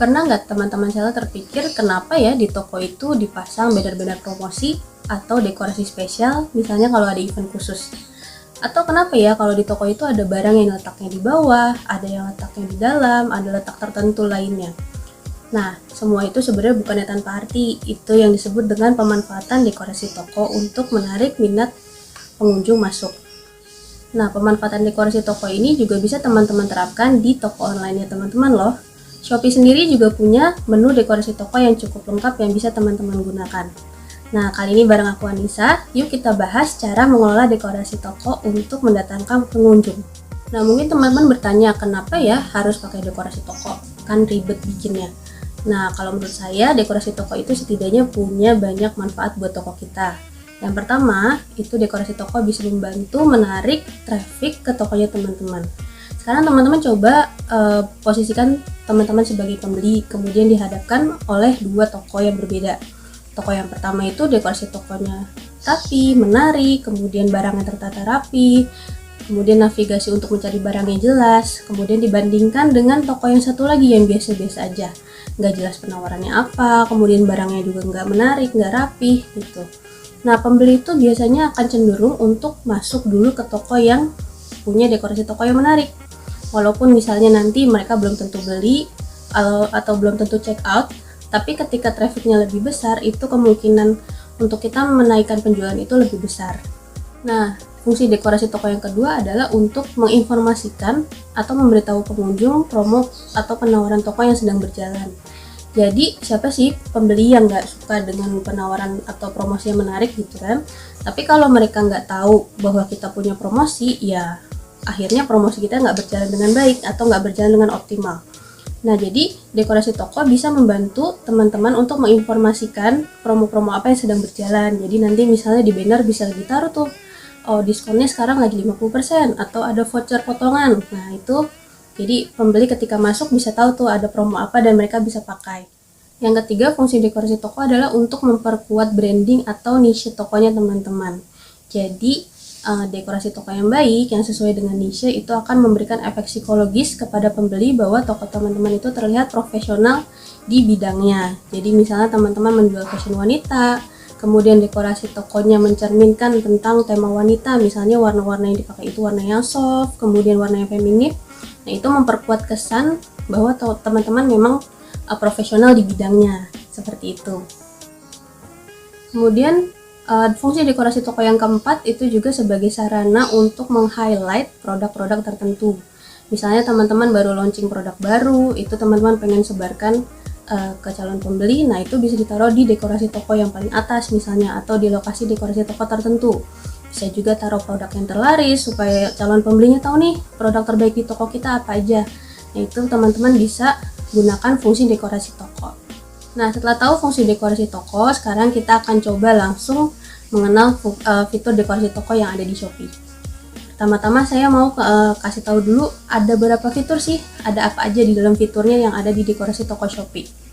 Pernah nggak teman-teman seller terpikir kenapa ya di toko itu dipasang banner-banner promosi atau dekorasi spesial, misalnya kalau ada event khusus? Atau kenapa ya kalau di toko itu ada barang yang letaknya di bawah, ada yang letaknya di dalam, ada letak tertentu lainnya? Nah, semua itu sebenarnya bukannya tanpa arti. Itu yang disebut dengan pemanfaatan dekorasi toko untuk menarik minat pengunjung masuk. Nah, pemanfaatan dekorasi toko ini juga bisa teman-teman terapkan di toko online-nya teman-teman loh. Shopee sendiri juga punya menu dekorasi toko yang cukup lengkap yang bisa teman-teman gunakan. Nah, kali ini bareng aku Anissa, yuk kita bahas cara mengelola dekorasi toko untuk mendatangkan pengunjung. Nah, mungkin teman-teman bertanya, kenapa ya harus pakai dekorasi toko? Kan ribet bikinnya. Nah, kalau menurut saya, dekorasi toko itu setidaknya punya banyak manfaat buat toko kita. Yang pertama, itu dekorasi toko bisa membantu menarik traffic ke tokonya teman-teman. Sekarang teman-teman coba posisikan teman-teman sebagai pembeli, kemudian dihadapkan oleh dua toko yang berbeda. Toko yang pertama itu dekorasi tokonya rapi, menarik, kemudian barangnya tertata rapi, kemudian navigasi untuk mencari barangnya jelas, kemudian dibandingkan dengan toko yang satu lagi yang biasa-biasa aja. Nggak jelas penawarannya apa, kemudian barangnya juga nggak menarik, nggak rapi gitu. Nah, pembeli itu biasanya akan cenderung untuk masuk dulu ke toko yang punya dekorasi toko yang menarik. Walaupun misalnya nanti mereka belum tentu beli atau belum tentu check out, tapi ketika trafficnya lebih besar, itu kemungkinan untuk kita menaikkan penjualan itu lebih besar. Nah, fungsi dekorasi toko yang kedua adalah untuk menginformasikan atau memberitahu pengunjung promo atau penawaran toko yang sedang berjalan. Jadi, siapa sih pembeli yang nggak suka dengan penawaran atau promosi yang menarik gitu kan? Tapi kalau mereka nggak tahu bahwa kita punya promosi, ya akhirnya promosi kita nggak berjalan dengan baik atau nggak berjalan dengan optimal. Nah, jadi dekorasi toko bisa membantu teman-teman untuk menginformasikan promo-promo apa yang sedang berjalan. Jadi nanti misalnya di banner bisa ditaruh tuh, oh diskonnya sekarang lagi 50% atau ada voucher potongan. Nah, itu jadi pembeli ketika masuk bisa tahu tuh ada promo apa dan mereka bisa pakai. Yang ketiga, fungsi dekorasi toko adalah untuk memperkuat branding atau niche tokonya teman-teman. Jadi dekorasi toko yang baik, yang sesuai dengan niche itu akan memberikan efek psikologis kepada pembeli bahwa toko teman-teman itu terlihat profesional di bidangnya. Jadi misalnya teman-teman menjual fashion wanita, kemudian dekorasi tokonya mencerminkan tentang tema wanita, misalnya warna-warna yang dipakai itu warna yang soft, kemudian warna yang feminim. Nah, itu memperkuat kesan bahwa teman-teman memang profesional di bidangnya, seperti itu. Kemudian fungsi dekorasi toko yang keempat itu juga sebagai sarana untuk meng-highlight produk-produk tertentu. Misalnya teman-teman baru launching produk baru, itu teman-teman pengen sebarkan ke calon pembeli, nah itu bisa ditaruh di dekorasi toko yang paling atas misalnya, atau di lokasi dekorasi toko tertentu. Bisa juga taruh produk yang terlaris supaya calon pembelinya tahu nih produk terbaik di toko kita apa aja. Nah, itu teman-teman bisa gunakan fungsi dekorasi toko. Nah, setelah tahu fungsi dekorasi toko, sekarang kita akan coba langsung mengenal fitur dekorasi toko yang ada di Shopee. Pertama-tama saya mau kasih tahu dulu ada berapa fitur sih, ada apa aja di dalam fiturnya yang ada di dekorasi toko Shopee.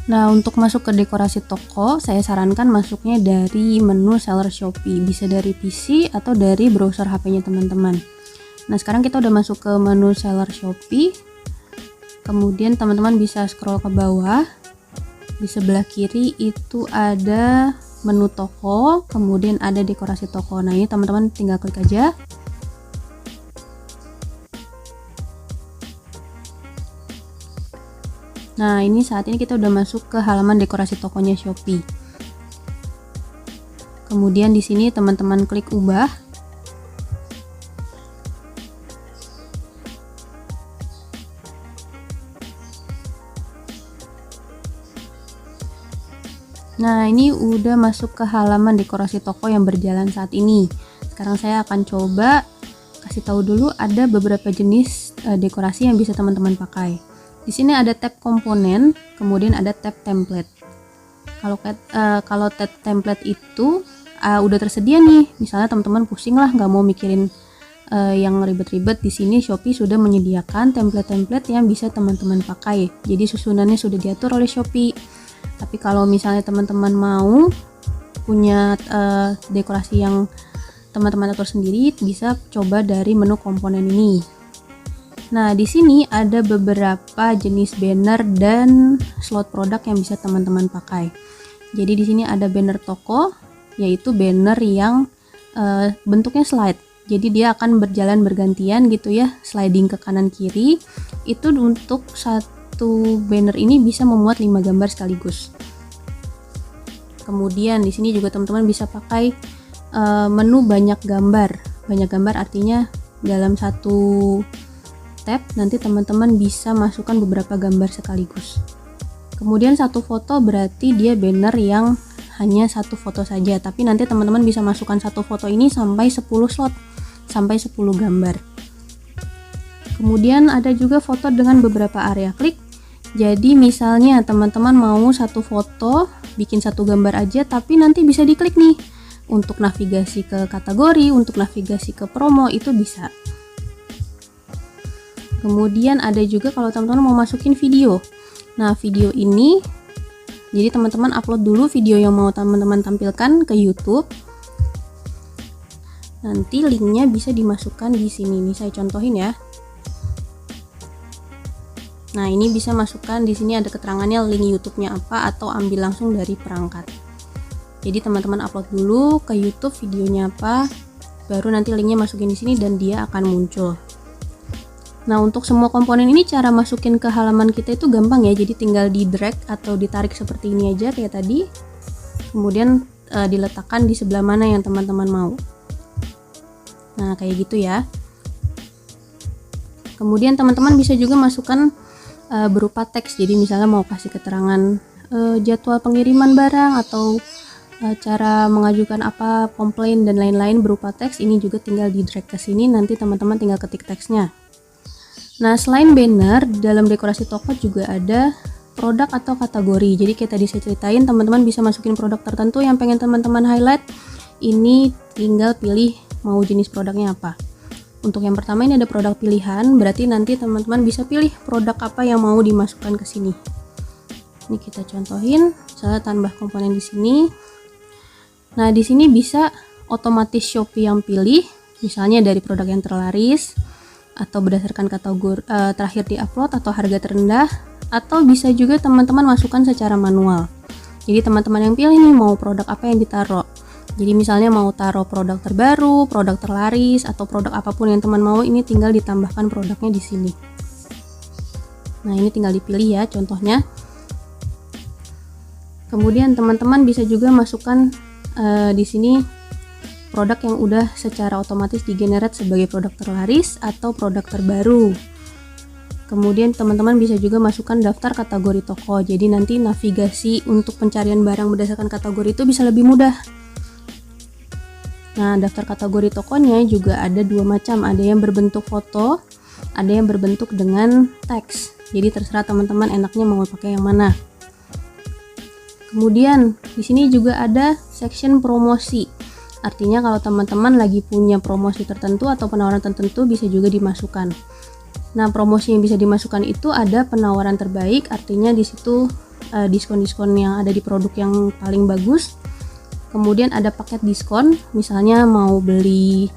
Nah, untuk masuk ke dekorasi toko, saya sarankan masuknya dari menu seller Shopee, bisa dari PC atau dari browser HP-nya teman-teman. Nah, sekarang kita udah masuk ke menu seller Shopee. Kemudian teman-teman bisa scroll ke bawah. Di sebelah kiri itu ada menu toko, kemudian ada dekorasi toko. Nah, ini teman-teman tinggal klik aja. Nah, ini saat ini kita udah masuk ke halaman dekorasi tokonya Shopee. Kemudian di sini teman-teman klik ubah. Nah, ini udah masuk ke halaman dekorasi toko yang berjalan saat ini. Sekarang saya akan coba kasih tahu dulu ada beberapa jenis dekorasi yang bisa teman-teman pakai. Di sini ada tab komponen, kemudian ada tab template. Kalau tab template itu udah tersedia nih. Misalnya teman-teman pusing lah nggak mau mikirin yang ribet-ribet, di sini Shopee sudah menyediakan template-template yang bisa teman-teman pakai. Jadi susunannya sudah diatur oleh Shopee. Tapi kalau misalnya teman-teman mau punya dekorasi yang teman-teman atur sendiri, bisa coba dari menu komponen ini. Nah, di sini ada beberapa jenis banner dan slot produk yang bisa teman-teman pakai. Jadi di sini ada banner toko, yaitu banner yang bentuknya slide. Jadi dia akan berjalan bergantian gitu ya, sliding ke kanan kiri. Itu untuk satu banner ini bisa memuat 5 gambar sekaligus. Kemudian di sini juga teman-teman bisa pakai menu banyak gambar. Banyak gambar artinya dalam satu tab nanti teman-teman bisa masukkan beberapa gambar sekaligus. Kemudian satu foto berarti dia banner yang hanya satu foto saja, tapi nanti teman-teman bisa masukkan satu foto ini sampai 10 slot, sampai 10 gambar. Kemudian ada juga foto dengan beberapa area klik. Jadi misalnya teman-teman mau satu foto, bikin satu gambar aja, tapi nanti bisa diklik nih untuk navigasi ke kategori, untuk navigasi ke promo, itu bisa. Kemudian ada juga kalau teman-teman mau masukin video. Nah, video ini jadi teman-teman upload dulu video yang mau teman-teman tampilkan ke YouTube. Nanti linknya bisa dimasukkan di sini. Nih saya contohin ya. Nah, ini bisa masukkan di sini ada keterangannya link YouTube-nya apa atau ambil langsung dari perangkat. Jadi teman-teman upload dulu ke YouTube videonya apa, baru nanti linknya masukin di sini dan dia akan muncul. Nah, untuk semua komponen ini cara masukin ke halaman kita itu gampang ya. Jadi tinggal di drag atau ditarik seperti ini aja kayak tadi. Kemudian diletakkan di sebelah mana yang teman-teman mau. Nah, kayak gitu ya. Kemudian teman-teman bisa juga masukkan berupa teks. Jadi misalnya mau kasih keterangan jadwal pengiriman barang atau cara mengajukan apa, komplain dan lain-lain berupa teks. Ini juga tinggal di drag ke sini, nanti teman-teman tinggal ketik teksnya. Nah, selain banner, dalam dekorasi toko juga ada produk atau kategori. Jadi kayak tadi saya ceritain, teman-teman bisa masukin produk tertentu yang pengen teman-teman highlight. Ini tinggal pilih mau jenis produknya apa. Untuk yang pertama ini ada produk pilihan, berarti nanti teman-teman bisa pilih produk apa yang mau dimasukkan ke sini. Ini kita contohin, misalnya tambah komponen di sini. Nah, di sini bisa otomatis Shopee yang pilih, misalnya dari produk yang terlaris, atau berdasarkan kategori terakhir di-upload atau harga terendah, atau bisa juga teman-teman masukkan secara manual. Jadi teman-teman yang pilih nih mau produk apa yang ditaruh. Jadi misalnya mau taruh produk terbaru, produk terlaris, atau produk apapun yang teman mau, ini tinggal ditambahkan produknya di sini. Nah, ini tinggal dipilih ya contohnya. Kemudian teman-teman bisa juga masukkan di sini produk yang udah secara otomatis digenerate sebagai produk terlaris atau produk terbaru. Kemudian teman-teman bisa juga masukkan daftar kategori toko. Jadi nanti navigasi untuk pencarian barang berdasarkan kategori itu bisa lebih mudah. Nah, daftar kategori tokonya juga ada dua macam. Ada yang berbentuk foto, ada yang berbentuk dengan teks. Jadi terserah teman-teman enaknya mau pakai yang mana. Kemudian di sini juga ada section promosi. Artinya kalau teman-teman lagi punya promosi tertentu atau penawaran tertentu bisa juga dimasukkan. Nah, promosi yang bisa dimasukkan itu ada penawaran terbaik, artinya di situ diskon-diskon yang ada di produk yang paling bagus. Kemudian ada paket diskon, misalnya mau beli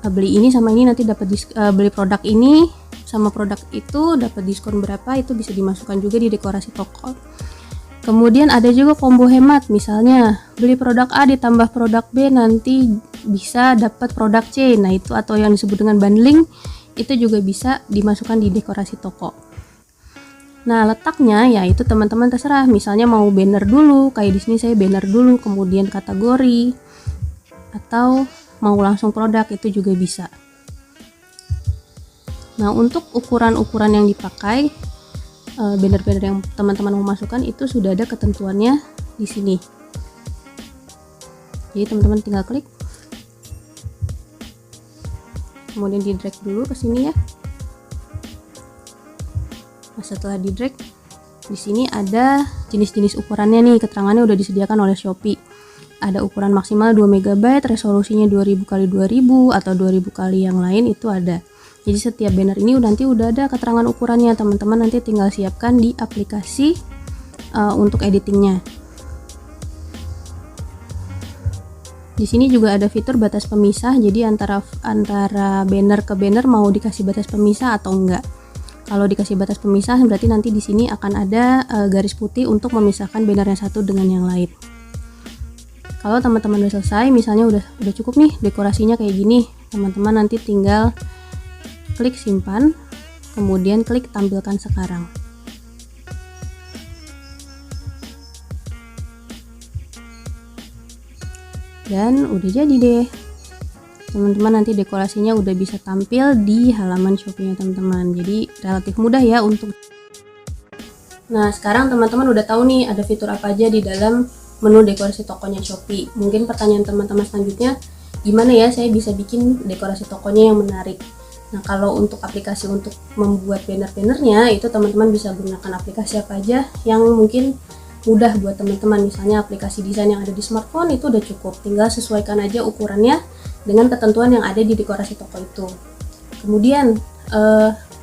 ini sama ini nanti dapat beli produk ini sama produk itu dapat diskon berapa, itu bisa dimasukkan juga di dekorasi toko. Kemudian ada juga combo hemat, misalnya beli produk A ditambah produk B nanti bisa dapat produk C. Nah, itu atau yang disebut dengan bundling, itu juga bisa dimasukkan di dekorasi toko. Nah, letaknya ya itu teman-teman terserah. Misalnya mau banner dulu, kayak di sini saya banner dulu, kemudian kategori, atau mau langsung produk, itu juga bisa. Nah, untuk ukuran-ukuran yang dipakai, banner-banner yang teman-teman mau masukkan itu sudah ada ketentuannya di sini. Jadi teman-teman tinggal klik, kemudian di drag dulu ke sini ya. Nah, setelah di drag, di sini ada jenis-jenis ukurannya nih, keterangannya udah disediakan oleh Shopee. Ada ukuran maksimal 2 MB, resolusinya 2000x2000 atau 2000 kali yang lain itu ada. Jadi setiap banner ini nanti udah ada keterangan ukurannya, teman-teman nanti tinggal siapkan di aplikasi untuk editingnya. Di sini juga ada fitur batas pemisah, jadi antara banner ke banner mau dikasih batas pemisah atau enggak. Kalau dikasih batas pemisah berarti nanti di sini akan ada garis putih untuk memisahkan banner yang satu dengan yang lain. Kalau teman-teman udah selesai, misalnya udah cukup nih dekorasinya kayak gini, teman-teman nanti tinggal klik simpan, kemudian klik tampilkan sekarang. Dan udah jadi deh, teman-teman nanti dekorasinya udah bisa tampil di halaman Shopee-nya teman-teman. Jadi relatif mudah ya untuk. Nah, sekarang teman-teman udah tahu nih ada fitur apa aja di dalam menu dekorasi tokonya Shopee. Mungkin pertanyaan teman-teman selanjutnya, gimana ya saya bisa bikin dekorasi tokonya yang menarik? Nah, kalau untuk aplikasi untuk membuat banner-bannernya itu teman-teman bisa gunakan aplikasi apa aja yang mungkin mudah buat teman-teman. Misalnya aplikasi desain yang ada di smartphone itu udah cukup, tinggal sesuaikan aja ukurannya dengan ketentuan yang ada di dekorasi toko itu. Kemudian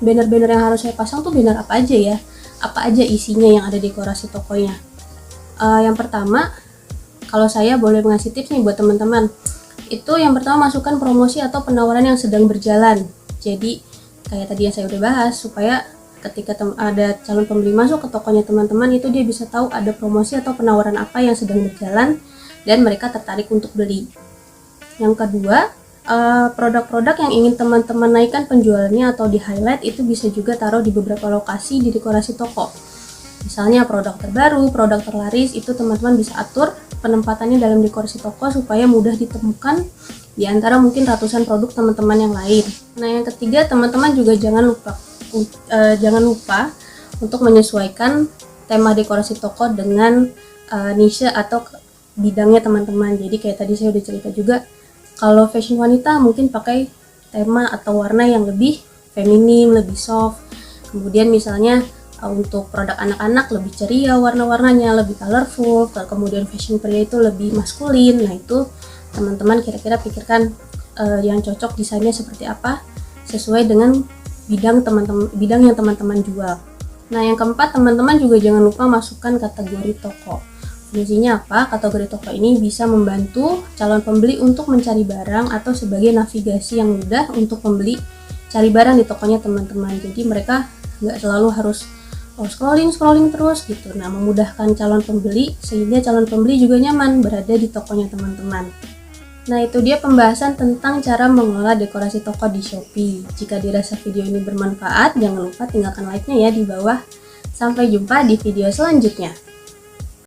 banner-banner yang harus saya pasang tuh banner apa aja ya, apa aja isinya yang ada di dekorasi tokonya. Yang pertama, kalau saya boleh ngasih tips nih buat teman-teman, itu yang pertama masukkan promosi atau penawaran yang sedang berjalan. Jadi kayak tadi yang saya udah bahas, supaya ketika ada calon pembeli masuk ke tokonya teman-teman, itu dia bisa tahu ada promosi atau penawaran apa yang sedang berjalan dan mereka tertarik untuk beli. Yang kedua, produk-produk yang ingin teman-teman naikkan penjualannya atau di highlight itu bisa juga taruh di beberapa lokasi di dekorasi toko. Misalnya produk terbaru, produk terlaris, itu teman-teman bisa atur penempatannya dalam dekorasi toko supaya mudah ditemukan di antara mungkin ratusan produk teman-teman yang lain. Nah, yang ketiga, teman-teman juga jangan lupa untuk menyesuaikan tema dekorasi toko dengan niche atau bidangnya teman-teman. Jadi kayak tadi saya udah cerita juga, kalau fashion wanita mungkin pakai tema atau warna yang lebih feminim, lebih soft. Kemudian misalnya untuk produk anak-anak lebih ceria warna-warnanya, lebih colorful. Kemudian fashion pria itu lebih maskulin. Nah, itu teman-teman kira-kira pikirkan yang cocok desainnya seperti apa sesuai dengan bidang yang teman-teman jual. Nah, yang keempat, teman-teman juga jangan lupa masukkan kategori toko. Fungsinya apa? Kategori toko ini bisa membantu calon pembeli untuk mencari barang atau sebagai navigasi yang mudah untuk pembeli cari barang di tokonya teman-teman. Jadi mereka nggak selalu harus scrolling terus gitu. Nah, memudahkan calon pembeli sehingga calon pembeli juga nyaman berada di tokonya teman-teman. Nah, itu dia pembahasan tentang cara mengelola dekorasi toko di Shopee. Jika dirasa video ini bermanfaat, jangan lupa tinggalkan like-nya ya di bawah. Sampai jumpa di video selanjutnya.